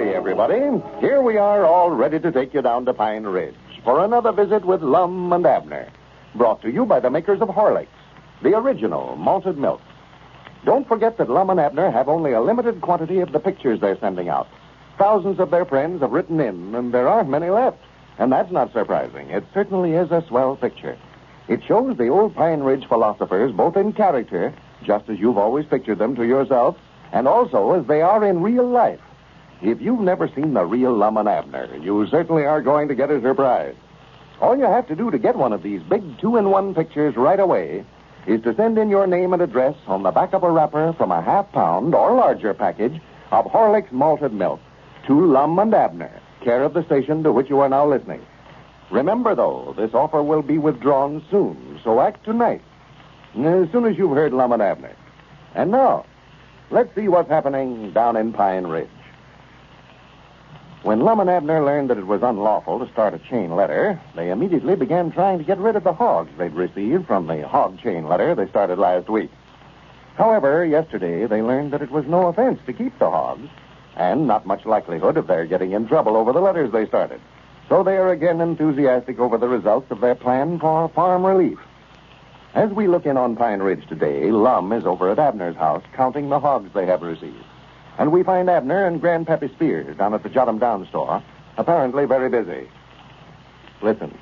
howdy, everybody. Here we are, all ready to take you down to Pine Ridge for another visit with Lum and Abner, brought to you by the makers of Horlicks, the original malted milk. Don't forget that Lum and Abner have only a limited quantity of the pictures they're sending out. Thousands of their friends have written in, and there aren't many left. And that's not surprising. It certainly is a swell picture. It shows the old Pine Ridge philosophers both in character, just as you've always pictured them to yourself, and also as they are in real life. If you've never seen the real Lum and Abner, you certainly are going to get a surprise. All you have to do to get one of these big 2-in-1 pictures right away is to send in your name and address on the back of a wrapper from a half-pound or larger package of Horlicks malted milk to Lum and Abner, care of the station to which you are now listening. Remember, though, this offer will be withdrawn soon, so act tonight, as soon as you've heard Lum and Abner. And now, let's see what's happening down in Pine Ridge. When Lum and Abner learned that it was unlawful to start a chain letter, they immediately began trying to get rid of the hogs they'd received from the hog chain letter they started last week. However, yesterday they learned that it was no offense to keep the hogs, and not much likelihood of their getting in trouble over the letters they started. So they are again enthusiastic over the results of their plan for farm relief. As we look in on Pine Ridge today, Lum is over at Abner's house counting the hogs they have received. And we find Abner and Grandpappy Spears down at the Jot Em Down store, apparently very busy. Listen.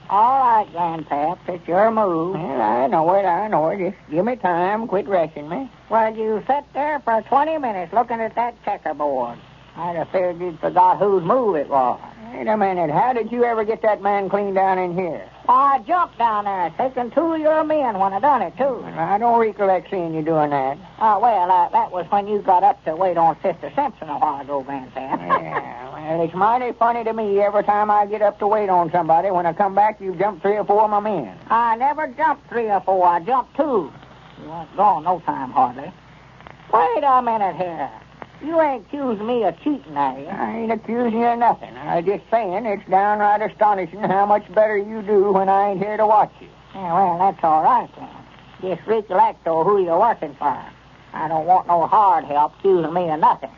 All right, Grandpap, it's your move. Well, I know it. Just give me time. Quit rushing me. Well, you sat there for 20 minutes looking at that checkerboard. I'd have figured you'd forgot whose move it was. Wait a minute. How did you ever get that man clean down in here? I jumped down there, taking 2 of your men when I done it, too. I don't recollect seeing you doing that. That was when you got up to wait on Sister Simpson a while ago, Grandpap. Yeah, well, it's mighty funny to me every time I get up to wait on somebody. When I come back, you jump 3 or 4 of my men. I never jumped 3 or 4. I jumped 2. You weren't gone no time, hardly. Wait a minute here. You ain't accusing me of cheating, are you? I ain't accusing you of nothing. I'm just saying it's downright astonishing how much better you do when I ain't here to watch you. Yeah, well, that's all right, then. Just recollect, though, who you're working for. I don't want no hard help accusing me of nothing.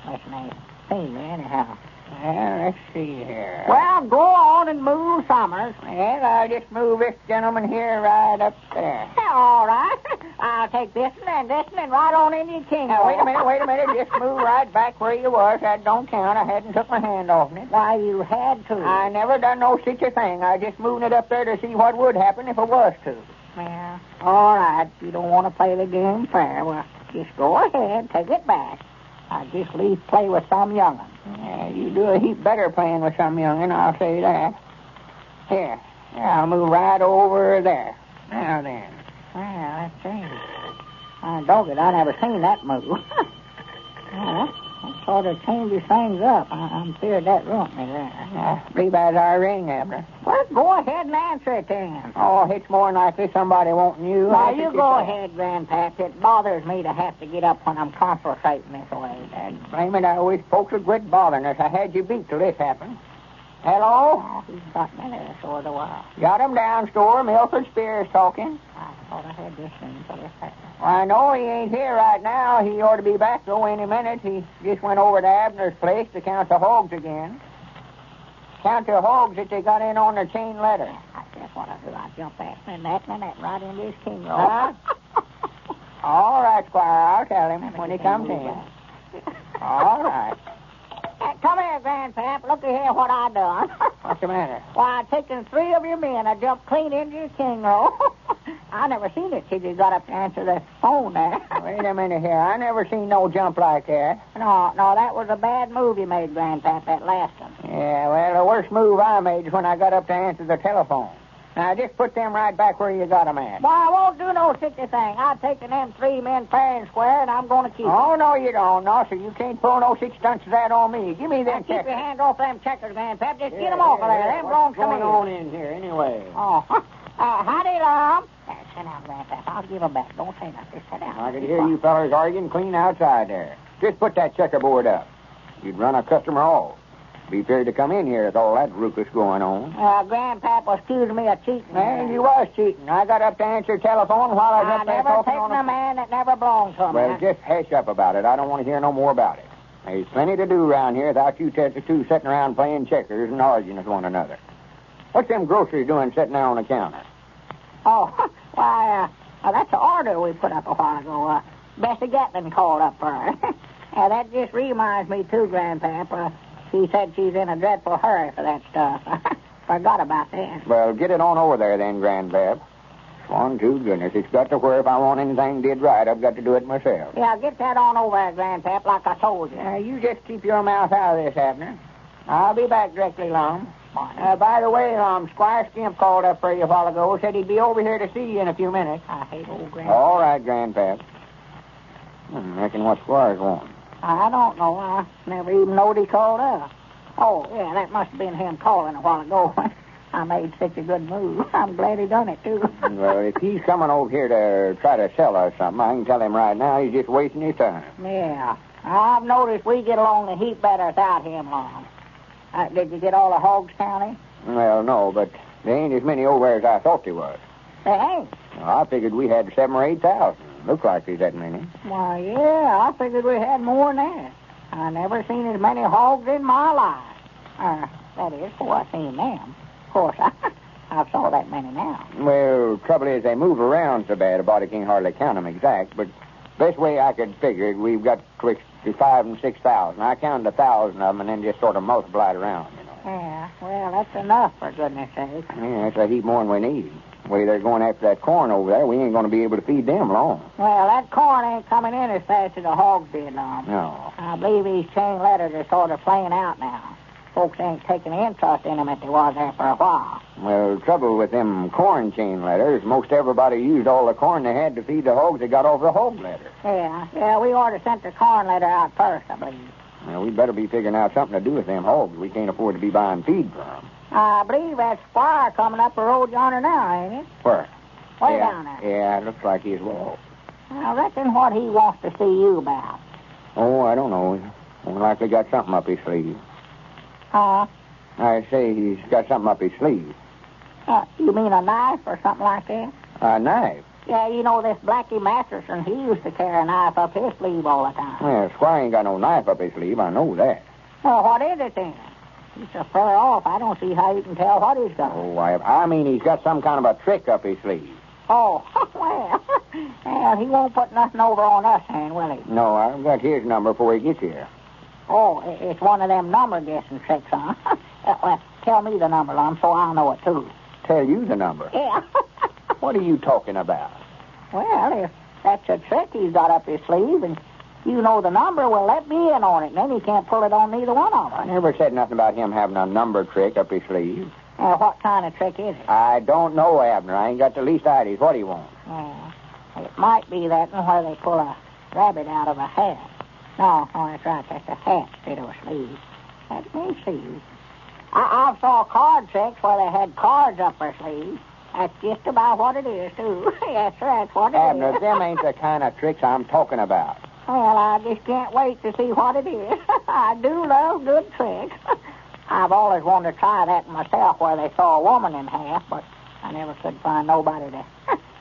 Listen, ain't seen me anyhow. Well, let's see here. Well, go on and move Summers. Well, I'll just move this gentleman here right up there. Yeah, all right. I'll take this and right on into your king. Now, wait a minute. Just move right back where you was. That don't count. I hadn't took my hand off it. Why, you had to. I never done no such a thing. I just moved it up there to see what would happen if it was to. Yeah, all right. You don't want to play the game fair. Well, just go ahead. Take it back. I just leave play with some young'un. Yeah, you do a heap better playing with some young'un, I'll say that. Here, I'll move right over there. Now then. Well, let's see. Dog it, I never seen that move. Well, that sort of changes things up. I'm feared that ruined me there. Believe that's our ring, Abner. Well, go ahead and answer it then. Oh, it's more likely somebody wanting you. Now, you go ahead, Grandpap. It bothers me to have to get up when I'm conversating this way. And blame it, I wish folks would quit bothering us. I had you beat till this happened. Hello? Oh, he's got me there so the while. Jot 'em Down store, Milford Spears talking. I thought I had this thing for this happened. Well, I know he ain't here right now. He ought to be back, though, any minute. He just went over to Abner's place to count the hogs again. Count the hogs that they got in on their chain letter. That's what I do. I jump that and that right into his king roll. Huh? All right, Squire. I'll tell him when he comes in. All right. Come here, Grandpap. Look here what I done. What's the matter? Why, I taken 3 of your men. I jumped clean into your king roll. I never seen it till you got up to answer the phone there. Wait a minute here. I never seen no jump like that. No, that was a bad move you made, Grandpap, that last one. Yeah, well, the worst move I made is when I got up to answer the telephone. Now, just put them right back where you got them at. Well, I won't do no such a thing. I've taken them 3 men fair and square, and I'm going to keep them. Oh, no, you don't. No, sir, you can't pull no such stunts as that on me. Give me them checkers. Keep your hands off them checkers, Grandpap. Just get them off of there. Them don't come in. What's going on in here, anyway? Oh, howdy, Lum. Sit down, Grandpap. I'll give them back. Don't say nothing. Sit down. I could hear you fellas arguing clean outside there. Just put that checkerboard up. You'd run a customer off. Be feared to come in here with all that ruckus going on. Grandpap was accusing me of cheating. Well, you was cheating. I got up to answer the telephone while I was up there talking on a man that never belonged to me. Well, just hush up about it. I don't want to hear no more about it. There's plenty to do around here without you two sitting around playing checkers and arguing with one another. What's them groceries doing sitting there on the counter? Oh, why, that's the order we put up a while ago. Bessie Gatlin called up for her. That just reminds me, too, Grandpap. She said she's in a dreadful hurry for that stuff. Forgot about that. Well, get it on over there then, Grandpap. Swan to goodness, it's got to where if I want anything did right, I've got to do it myself. Yeah, get that on over there, Grandpap, like I told you. You just keep your mouth out of this, Abner. I'll be back directly, Lum. By the way, Squire Skimp called up for you a while ago. Said he'd be over here to see you in a few minutes. I hate old Grandpap. All right, Grandpap. Reckon what Squire's wanting. I don't know. I never even knowed he called up. Oh, yeah, that must have been him calling a while ago. I made such a good move. I'm glad he done it, too. Well, if he's coming over here to try to sell us something, I can tell him right now he's just wasting his time. Yeah. I've noticed we get along a heap better without him, Lum. Did you get all the Hogs County? Well, no, but there ain't as many over there as I thought there was. There ain't? Well, I figured we had 7,000 or 8,000. Looks like there's that many. Why, yeah, I figured we had more than that. I never seen as many hogs in my life. That is, before I seen them. Of course, I saw that many now. Well, trouble is they move around so bad, a body can't hardly count them exact, but best way I could figure it, we've got twixt 5,000 and 6,000. I counted 1,000 of them and then just sort of multiplied around, you know. Yeah, well, that's enough, for goodness sake. Yeah, that's a heap more than we need. The way they're going after that corn over there, we ain't going to be able to feed them long. Well, that corn ain't coming in as fast as the hogs did, Lum. No. I believe these chain letters are sort of playing out now. Folks ain't taking interest in them as they was there for a while. Well, the trouble with them corn chain letters, most everybody used all the corn they had to feed the hogs that got off the hog letter. Yeah, we ought to send the corn letter out first, I believe. Well, we'd better be figuring out something to do with them hogs. We can't afford to be buying feed from them. I believe that Squire coming up the road yonder now, ain't it? Where? Way down there. Yeah, it looks like he's well. I reckon what he wants to see you about. Oh, I don't know. More likely got something up his sleeve. Huh? I say he's got something up his sleeve. You mean a knife or something like that? A knife? Yeah, you know this Blackie Masterson, he used to carry a knife up his sleeve all the time. Well, Squire ain't got no knife up his sleeve, I know that. Well, what is it then? He's so far off, I don't see how you can tell what he's got. Oh, I mean he's got some kind of a trick up his sleeve. Oh, well, he won't put nothing over on us, then, will he? No, I've got his number before he gets here. Oh, it's one of them number guessing tricks, huh? Well, tell me the number, Lum, so I'll know it, too. Tell you the number? Yeah. What are you talking about? Well, if that's a trick he's got up his sleeve, and you know the number, well, let me in on it, and then he can't pull it on neither one of us. I never said nothing about him having a number trick up his sleeve. What kind of trick is it? I don't know, Abner. I ain't got the least idea what he wants. It might be that one where they pull a rabbit out of a hat. No, that's right. That's a hat instead of a sleeve. Let me see. I saw card tricks where they had cards up their sleeves. That's just about what it is, too. Yes, sir, that's what it Abner, is. them ain't the kind of tricks I'm talking about. Well, I just can't wait to see what it is. I do love good tricks. I've always wanted to try that myself where they saw a woman in half, but I never could find nobody to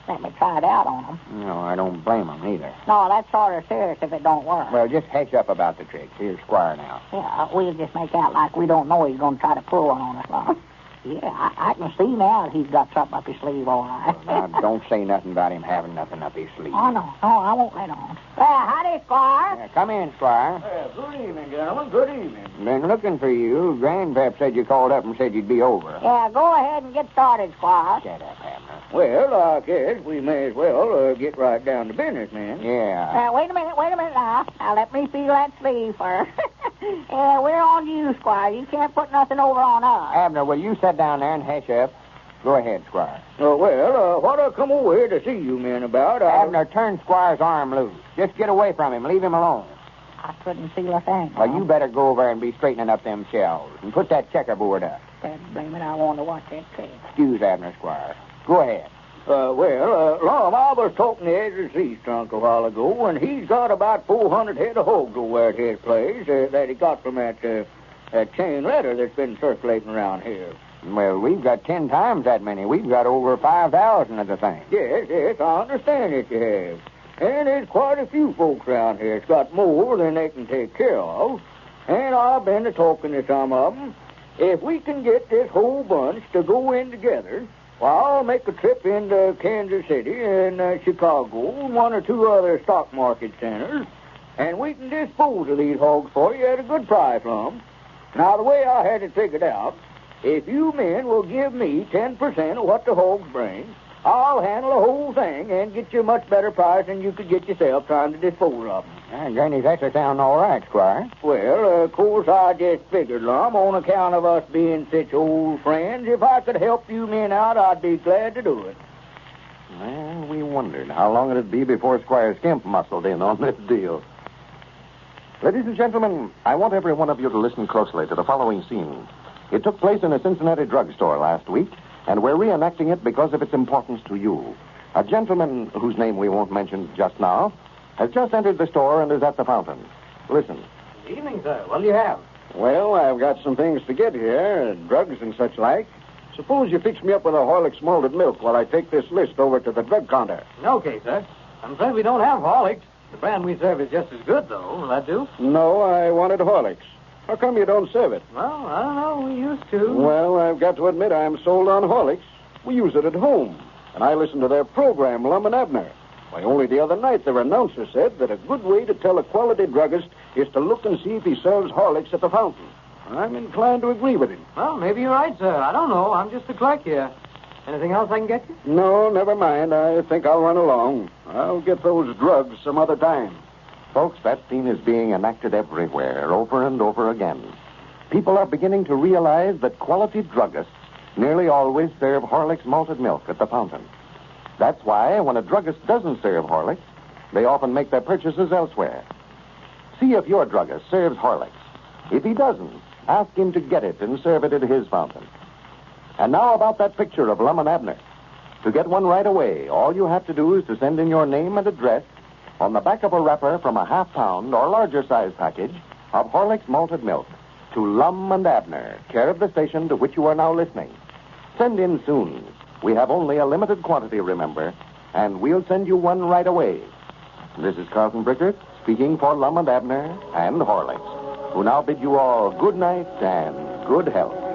let me try it out on them. No, I don't blame them either. No, that's sort of serious if it don't work. Well, just hush up about the tricks. Here's Squire now. Yeah, we'll just make out like we don't know he's going to try to pull one on us, Lum. Yeah, I can see now that he's got something up his sleeve, all right. Now, don't say nothing about him having nothing up his sleeve. Oh, no, I won't let on. Howdy, Squire. Yeah, come in, Squire. Good evening, gentlemen. Good evening. Been looking for you. Grandpap said you called up and said you'd be over. Yeah, go ahead and get started, Squire. Shut up, Abner. Well, I guess we may as well get right down to business, man. Yeah. Wait a minute now. Now, let me feel that sleeve first. Yeah, we're on you, Squire. You can't put nothing over on us. Abner, will you sit down there and hush up? Go ahead, Squire. What I come over here to see you men about, Abner, turn Squire's arm loose. Just get away from him. Leave him alone. I couldn't feel a thing. Well, you better go over and be straightening up them shelves and put that checkerboard up. Blame it, I want to watch that trick. Excuse Abner, Squire. Go ahead. Lum, I was talking to Ezra's East trunk a while ago, and he's got about 400 head of hogs over at his place that he got from that chain letter that's been circulating around here. Well, we've got 10 times that many. We've got over 5,000 of the thing. Yes, I understand that you have. And there's quite a few folks around here that's got more than they can take care of. And I've been talking to some of them. If we can get this whole bunch to go in together, well, I'll make a trip into Kansas City and Chicago and one or two other stock market centers, and we can dispose of these hogs for you at a good price, Lum. Now, the way I had it figured out, if you men will give me 10% of what the hogs bring, I'll handle the whole thing and get you a much better price than you could get yourself trying to dispose of them. Granny, that sounds all right, Squire. Well, of course, I just figured, Lum, on account of us being such old friends, if I could help you men out, I'd be glad to do it. Well, we wondered how long it'd be before Squire Skimp muscled in on this deal. Ladies and gentlemen, I want every one of you to listen closely to the following scene. It took place in a Cincinnati drugstore last week, and we're reenacting it because of its importance to you. A gentleman, whose name we won't mention just now, has just entered the store and is at the fountain. Listen. Good evening, sir. What do you have? Well, I've got some things to get here, drugs and such like. Suppose you fix me up with a Horlicks malted milk while I take this list over to the drug counter. Okay, sir. I'm afraid we don't have Horlicks. The brand we serve is just as good, though. Will that do? No, I wanted Horlicks. How come you don't serve it? Well, I don't know. We used to. Well, I've got to admit I'm sold on Horlicks. We use it at home, and I listen to their program, Lum and Abner. Why, only the other night their announcer said that a good way to tell a quality druggist is to look and see if he serves Horlicks at the fountain. I'm inclined to agree with him. Well, maybe you're right, sir. I don't know. I'm just a clerk here. Anything else I can get you? No, never mind. I think I'll run along. I'll get those drugs some other time. Folks, that scene is being enacted everywhere, over and over again. People are beginning to realize that quality druggists nearly always serve Horlicks malted milk at the fountain. That's why, when a druggist doesn't serve Horlicks, they often make their purchases elsewhere. See if your druggist serves Horlicks. If he doesn't, ask him to get it and serve it at his fountain. And now about that picture of Lum and Abner. To get one right away, all you have to do is to send in your name and address on the back of a wrapper from a half-pound or larger-size package of Horlicks malted milk to Lum and Abner, care of the station to which you are now listening. Send in soon. We have only a limited quantity, remember, and we'll send you one right away. This is Carlton Brickert speaking for Lum and Abner and Horlicks, who now bid you all good night and good health.